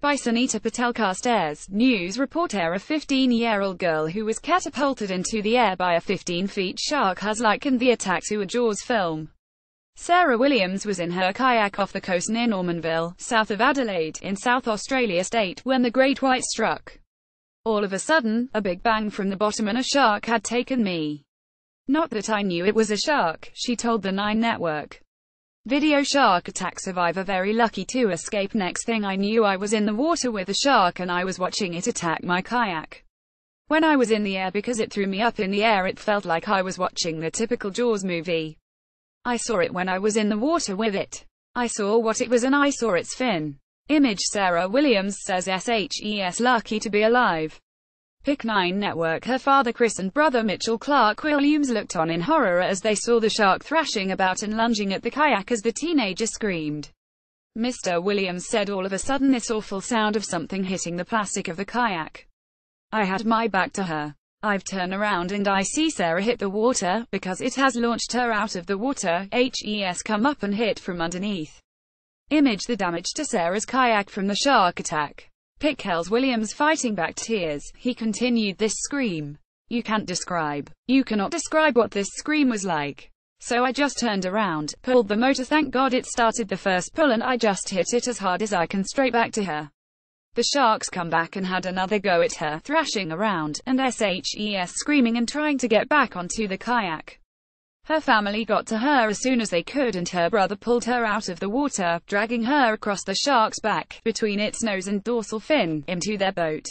By Sunita Patelkar Stairs, news reporter. A 15-year-old girl who was catapulted into the air by a 15-foot shark has likened the attack to a Jaws film. Sarah Williams was in her kayak off the coast near Normanville, south of Adelaide, in South Australia state, when the great white struck. All of a sudden, a big bang from the bottom and a shark had taken me. Not that I knew it was a shark, she told the Nine Network. Video shark attack survivor very lucky to escape. Next thing I knew I was in the water with a shark and I was watching it attack my kayak. When I was in the air, because it threw me up in the air, it felt like I was watching the typical Jaws movie. I saw it when I was in the water with it. I saw what it was and I saw its fin. Image. Sarah Williams says SHES lucky to be alive. Pic. 9 Network. Her father Chris and brother Mitchell Clark Williams looked on in horror as they saw the shark thrashing about and lunging at the kayak as the teenager screamed. Mr. Williams said, all of a sudden this awful sound of something hitting the plastic of the kayak. I had my back to her. I've turned around and I see Sarah hit the water, because it has launched her out of the water, HES come up and hit from underneath. Image. The damage to Sarah's kayak from the shark attack. Pic. Hells Williams fighting back tears. He continued, this scream. You cannot describe what this scream was like. So I just turned around, pulled the motor, thank God it started the first pull, and I just hit it as hard as I can straight back to her. The sharks come back and had another go at her, thrashing around, and SHES screaming and trying to get back onto the kayak. Her family got to her as soon as they could and her brother pulled her out of the water, dragging her across the shark's back, between its nose and dorsal fin, into their boat.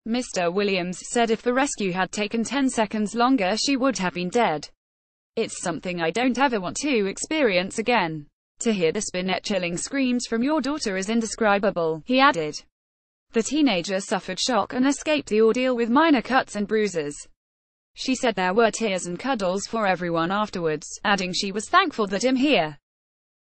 Mr. Williams said if the rescue had taken 10 seconds longer she would have been dead. It's something I don't ever want to experience again. To hear the spine-chilling screams from your daughter is indescribable, he added. The teenager suffered shock and escaped the ordeal with minor cuts and bruises. She said there were tears and cuddles for everyone afterwards, adding she was thankful that I'm here.